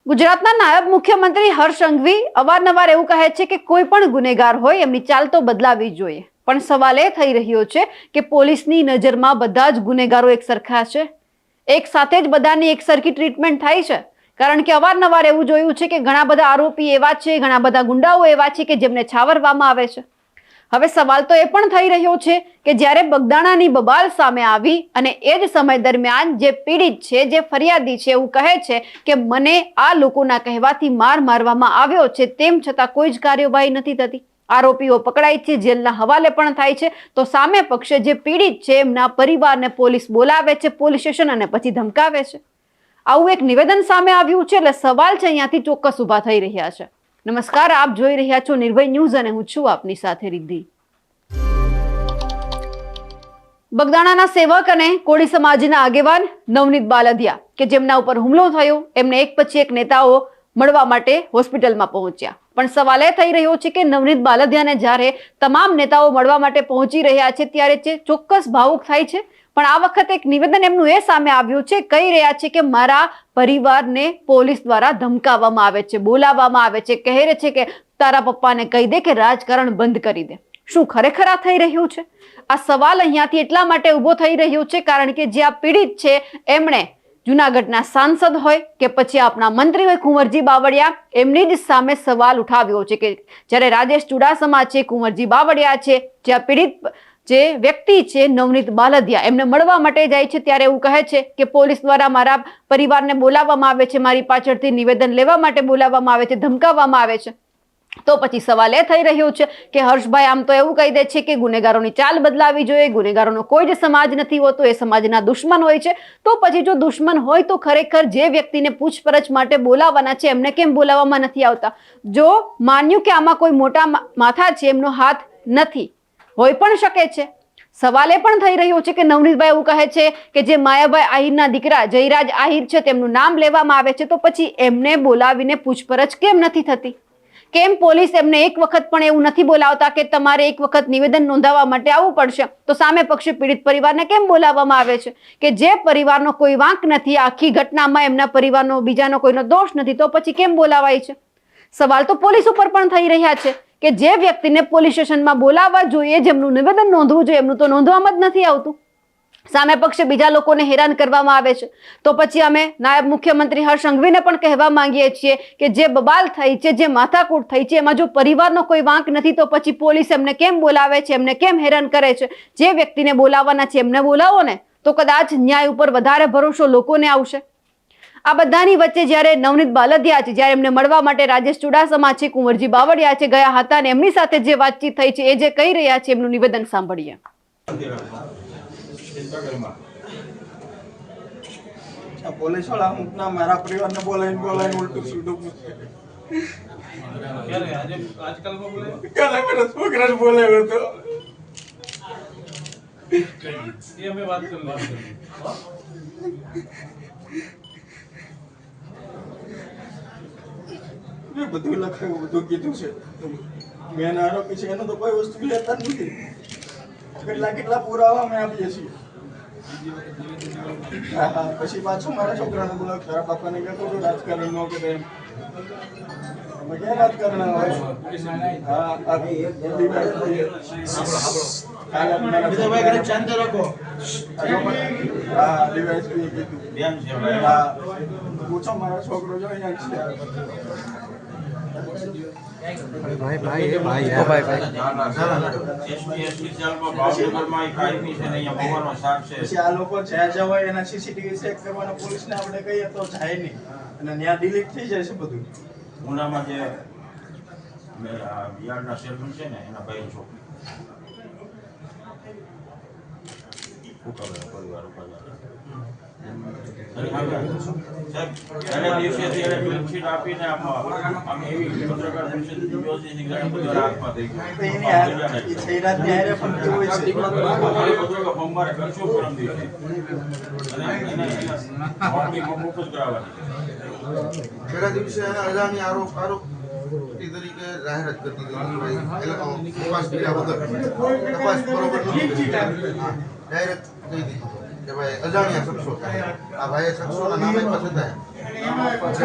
ગુજરાતના નાયબ મુખ્યમંત્રી હર્ષ સંઘવી અવારનવાર એવું કહે છે કે કોઈ પણ ગુનેગાર હોય એમની ચાલ તો બદલાવી જોઈએ, પણ સવાલ એ થઈ રહ્યો છે કે પોલીસની નજરમાં બધા જ ગુનેગારો એક સરખા છે, એક સાથે જ બધાની એક સરખી ટ્રીટમેન્ટ થાય છે? કારણ કે અવારનવાર એવું જોયું છે કે ઘણા બધા આરોપી એવા છે, ઘણા બધા ગુંડાઓ એવા છે કે જેમને છાવરવામાં આવે છે। હવે સવાલ તો એ પણ થઈ રહ્યો છે કે જ્યારે બગદાણાની બબાલ સામે આવી અને એ જ સમય દરમિયાન જે પીડિત છે, જે ફરિયાદી છે, એવું કહે છે કે મને આ લોકોના કહેવાથી માર મારવામાં આવ્યો છે, તેમ છતાં કોઈ જ કાર્યવાહી નથી થતી। આરોપીઓ પકડાય છે, જેલના હવાલે પણ થાય છે, તો સામે પક્ષે જે પીડિત છે એમના પરિવારને પોલીસ બોલાવે છે પોલીસ સ્ટેશન અને પછી ધમકાવે છે। આવું એક નિવેદન સામે આવ્યું છે, એટલે સવાલ છે અહીંયાથી ચોક્કસ ઊભા થઈ રહ્યા છે। નમસ્કાર, આપ જોઈ રહ્યા છો નિર્ભય ન્યૂઝ અને હું છું આપની સાથે રિદ્ધિ। બગદાણાના સેવક અને કોળી સમાજના આગેવાન નવનીત બાલદિયા કે જેમના ઉપર હુમલો થયો, એમને એક પછી એક નેતાઓ મળવા માટે હોસ્પિટલમાં પહોંચ્યા, પણ સવાલ એ થઈ રહ્યો છે કે નવનીત બાલદિયાને જ્યારે તમામ નેતાઓ મળવા માટે પહોંચી રહ્યા છે ત્યારે તે ચોક્કસ ભાવુક થાય છે, પણ આ વખતે એક નિવેદન એમનું એ સામે આવ્યું છે, કહી રહ્યા છે કે મારા પરિવારને પોલીસ દ્વારા ધમકાવવામાં આવે છે, બોલાવવામાં આવે છે, કહે છે કે તારા પપ્પાને કહી દે કે રાજકારણ બંધ કરી દે। શું ખરેખર આ થઈ રહ્યું છે? આ સવાલ અહીંયાથી એટલા માટે ઊભો થઈ રહ્યો છે કારણ કે જે આ પીડિત છે એમણે જૂનાગઢના સાંસદ હોય કે પછી આપણા મંત્રી હોય કુંવરજી બાવળિયા, એમની જ સામે સવાલ ઉઠાવ્યો છે કે જ્યારે રાજેશ ચુડાસમા છે, કુંવરજી બાવળિયા છે, જે આ પીડિત જે વ્યક્તિ છે નવનીત બાલદિયા એમને મળવા માટે જાય છે ત્યારે એવું કહે છે કે પોલીસ દ્વારા મારા પરિવારને બોલાવવામાં આવે છે, મારી પાછળથી નિવેદન લેવા માટે બોલાવવામાં આવે છે, ધમકાવવામાં આવે છે। તો પછી સવાલ એ થઈ રહ્યો છે કે હર્ષભાઈ આમ તો એવું કહી દે છે કે ગુનેગારોની ચાલ બદલાવી જોઈએ, ગુનેગારોનો કોઈ જ સમાજ નથી હોતો, એ સમાજના દુશ્મન હોય છે। તો પછી જો દુશ્મન હોય તો ખરેખર જે વ્યક્તિને પૂછપરછ માટે બોલાવવાના છે એમને કેમ બોલાવવામાં નથી આવતા? જો માન્યું કે આમાં કોઈ મોટા માથા છે, એમનો હાથ નથી, હોઈ પણ શકે છે। સવાલ એ પણ થઈ રહ્યો છે કે નવનીતભાઈ એવું કહે છે કે જે માયાભાઈ આહિરના દીકરા જયરાજ આહિર છે તેમનું નામ લેવામાં આવે છે, તો પછી એમને બોલાવીને પૂછપરછ કેમ નથી થતી? કેમ પોલીસ એમને એક વખત પણ એવું નથી બોલાવતા કે તમારે એક વખત નિવેદન નોંધાવવા માટે આવવું પડશે? તો સામે પક્ષે પીડિત પરિવારને કેમ બોલાવવામાં આવે છે કે જે પરિવારનો કોઈ વાંક નથી, આખી ઘટનામાં એમના પરિવારનો બીજાનો કોઈનો દોષ નથી, તો પછી કેમ બોલાવાય છે? સવાલ તો પોલીસ ઉપર પણ થઈ રહ્યા છે કે જે વ્યક્તિને પોલીસ સ્ટેશનમાં બોલાવવા જોઈએ, જેમનું નિવેદન નોંધવું જોઈએ, એમનું તો નોંધવામાં જ નથી આવતું। સામે પક્ષે બીજા લોકોને હેરાન કરવામાં આવે છે। તો પછી અમે નાયબ મુખ્યમંત્રી હર્ષ સંઘવીને પણ કહેવા માંગીએ છીએ કે જે બબાલ થઈ છે, જે માથાકૂટ થઈ છે, એમાં જો પરિવારનો કોઈ વાંક નથી તો પછી પોલીસ એમને કેમ બોલાવે છે, એમને કેમ હેરાન કરે છે? જે વ્યક્તિને બોલાવવાના છે એમને બોલાવો ને, તો કદાચ ન્યાય ઉપર વધારે ભરોસો લોકોને આવશે। આ બધાની વચ્ચે જ્યારે નવનીત બાલદિયા છે, જ્યારે એમને મળવા માટે રાજેશ ચુડાસમા છે, કુંવરજી બાવળિયા છે, ગયા હતા અને એમની સાથે જે વાતચીત થઈ છે, એ જે કહી રહ્યા છે એમનું નિવેદન સાંભળીએ। પોલીસ વાળા અમુકના મારા પરિવારને બોલાવીને ઉલટું સીધું પૂછે। કાલે મારા છોકરાને બોલાવ્યો હતો, એ અમે વાત કરી મેં બધું લખાયું, બધું કીધું છે। મેં આરોપી છે એનો તો કોઈ વસ્તુ લેતા જ નથી। કેટલા પુરાવા અમે આપીએ છીએ। પછી પાછું મારા છોકરાને બોલાવ, તારા બાપાને કહેતો હતો રાજકારણ નો કે ક્યાં રાજકારણ આવે? પૂછો મારા છોકરો જો અહીંયા આ લોકો જ્યાં જવાય એના સીસીટીવી ચેક કરવાનો પોલીસને આપણે કહીએ તો જાય નહીં અને ત્યાં ડિલીટ થઈ જાય છે બધું। ઉનામાં જે બિહારના સેલમેન છે ને એના ભાઈ છોકરી પરિવાર આપીને તરીકે જાહેરાત કરતી હતી, તપાસ કર્યા વગર તપાસ બરોબર ડાયરેક્ટ કહી દીધું કે ભાઈ અજાણ્યા શખ્સો આ ભાઈ શખ્સોના નામે પાછળ થાય સાહેબ પાસે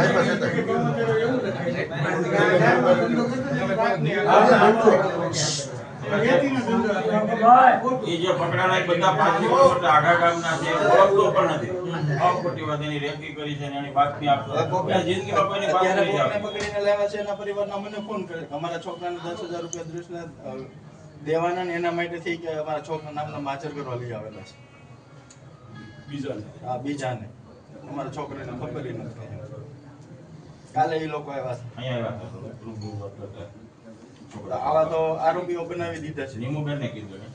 એ જે પકડાણા એ બધા 5 કિલોમીટર આઘા ગામના છે, ઓળખતો પણ નથી. અખોટીવાદીની રેકી કરી છે ને એની બાતમી આપતો. એ જિંદગીમાં કોઈની બાત અત્યારે નહીં કોકને આવે. પકડીને લાવ્યા છે એના પરિવારના મને ફોન કરે કે અમારા છોકરાને 10,000 રૂપિયા દૃષ્ટિના દેવાના ને એના માટે થઈ કે અમારા છોકરા નામના માચર કરવા લઈ આવેલા છે બીજાને અમારા છોકરાને ખબર નથી. કાલે એ લોકો આવ્યા છે. અહીંયા આવ્યા હતા તો રૂબરૂ વાત કરતા. તો છોકરા આવા તો આરોપીઓ બનાવી દીધા છે. નીમુબેનને કીધું ને.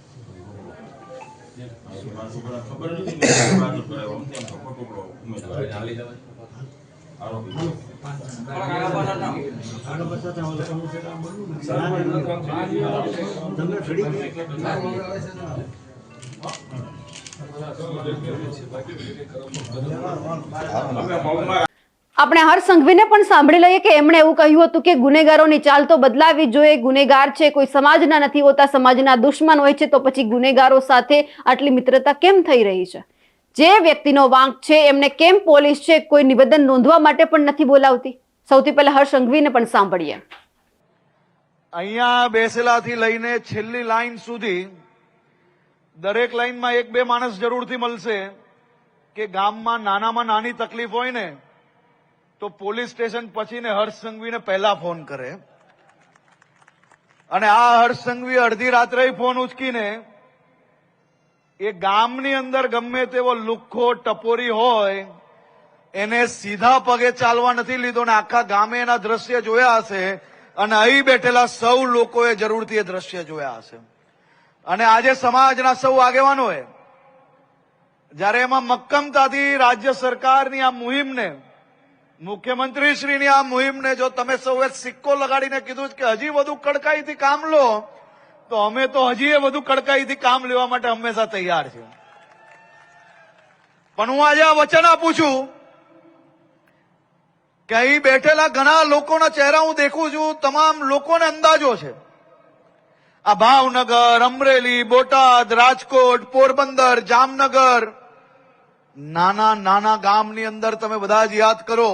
મારા છોકરાને ખબર નથી ને એટલે વાત જ કરાવ્યો. આમ તેમ તો ખોટું ઉમેદવાર આરોપી. અમે બહુમાં આપણે હર્ષ સંઘવીને પણ સાંભળી લઈએ કે એમણે એવું કહ્યું હતું કે ગુનેગારોની ચાલ તો બદલાવી જોઈએ. ગુનેગાર છે કોઈ સમાજના નથી હોતા, સમાજના દુશ્મન હોય છે, તો પછી ગુનેગારો સાથે આટલી મિત્રતા કેમ થઈ રહી છે? જે વ્યક્તિનો વાંક છે એમને કેમ પોલીસ છે કોઈ નિવેદન નોંધવા માટે પણ નથી બોલાવતી? સૌથી પહેલા હર્ષ સંઘવીને પણ સાંભળીએ. અહીંયા બેસેલાથી લઈને છેલ્લી લાઈન સુધી દરેક લાઈનમાં 1-2 માણસ જરૂરથી મળશે કે ગામમાં નાનામાં નાની તકલીફ હોય ને તો પોલીસ સ્ટેશન પછી ને હર્ષ સંઘવીને પહેલા ફોન કરે. અને આ હર્ષ સંઘવી અડધી રાત્રે ફોન ઉચકીને એ ગામની અંદર ગમે તેવો લુખ્ખો ટપોરી હોય એને સીધા પગે ચાલવા નથી લીધો ને આખા ગામે એના દ્રશ્ય જોયા હશે અને અહીં બેઠેલા સૌ લોકોએ જરૂરથી એ દ્રશ્ય જોયા હશે. અને આજે સમાજના સૌ આગેવાનોએ જ્યારે એમાં મક્કમતાથી રાજ્ય સરકારની આ મુહિમને, મુખ્યમંત્રીશ્રીની આ મુહિમને જો તમે સૌએ સિક્કો લગાડીને કીધું કે હજી વધુ કડકાઈથી કામ લો, તો અમે તો હજી એ વધુ કડકાઈથી કામ લેવા માટે હંમેશા તૈયાર છીએ. પણ હું આજે આ વચન આપું છું કે અહીં બેઠેલા ઘણા લોકોના ચહેરા હું દેખું છું, તમામ લોકોને અંદાજો છે. આ ભાવનગર, અમરેલી, બોટાદ, રાજકોટ, પોરબંદર, જામનગર, નાના નાના ગામની અંદર તમે બધા જ યાદ કરો,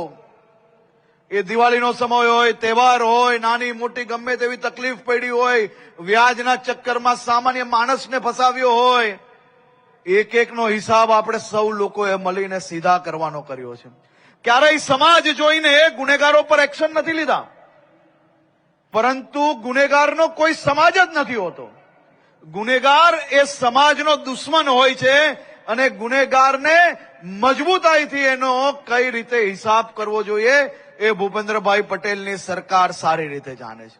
એ દિવાળીનો સમય હોય, તહેવાર હોય, નાની મોટી ગમે તેવી તકલીફ પડી હોય, વ્યાજના ચક્કરમાં સામાન્ય માણસને ફસાવ્યો હોય, એક એકનો હિસાબ આપણે સૌ લોકોએ મળીને સીધા કરવાનો કર્યો છે. ક્યારેય સમાજ જોઈને ગુનેગારો પર એક્શન નથી લીધા, પરંતુ ગુનેગારનો કોઈ સમાજ જ નથી હોતો. ગુનેગાર એ સમાજનો દુશ્મન હોય છે અને ગુનેગારને મજબૂતાઈથી એનો કઈ રીતે હિસાબ કરવો જોઈએ એ ભૂપેન્દ્રભાઈ પટેલની સરકાર સારી રીતે જાણે છે.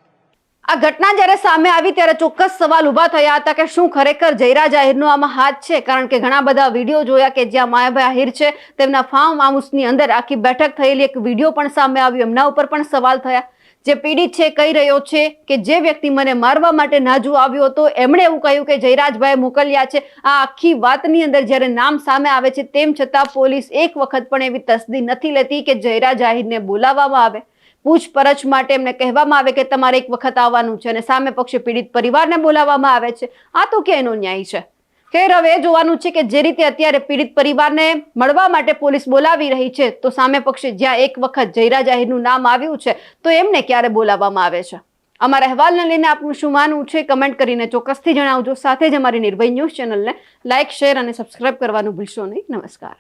આ ઘટના જ્યારે સામે આવી ત્યારે ચોક્કસ સવાલ ઉભા થયા હતા કે શું ખરેખર જયરાજ આહિરનો આમાં હાથ છે? કારણ કે ઘણા બધા વિડીયો જોયા કે જ્યાં માયાભાઈ આહિર છે તેમના ફાર્મ હાઉસની અંદર આખી બેઠક થયેલી એક વિડીયો પણ સામે આવ્યો. એમના ઉપર પણ સવાલ થયા. જે પીડિત છે કહી રહ્યો છે કે જે વ્યક્તિ મને મારવા માટે નાજુ આવ્યો હતો એમણે એવું કહ્યું કે જયરાજભાઈ મોકલ્યા છે. આ આખી વાતની અંદર જ્યારે નામ સામે આવે છે તેમ છતાં પોલીસ એક વખત પણ એવી તસદી નથી લેતી કે જયરાજ આહિરને બોલાવવામાં આવે, પૂછપરછ માટે એમને કહેવામાં આવે કે તમારે એક વખત આવવાનું છે, અને સામે પક્ષે પીડિત પરિવારને બોલાવવામાં આવે છે. આ તો ક્યાંનો ન્યાય છે? ખેર હવે જોવાનું છે કે જે રીતે અત્યારે પીડિત પરિવારને મળવા માટે પોલીસ બોલાવી રહી છે, તો સામે પક્ષે જ્યાં એક વખત જયરાજ આહિરનું નામ આવ્યું છે તો એમને ક્યારે બોલાવવામાં આવે છે? અમારા અહેવાલને લઈને આપનું શું માનવું છે કમેન્ટ કરીને ચોક્કસથી જણાવજો. સાથે જ અમારી નિર્ભય ન્યૂઝ ચેનલને લાઇક, શેર અને સબસ્ક્રાઇબ કરવાનું ભૂલશો નહીં. નમસ્કાર.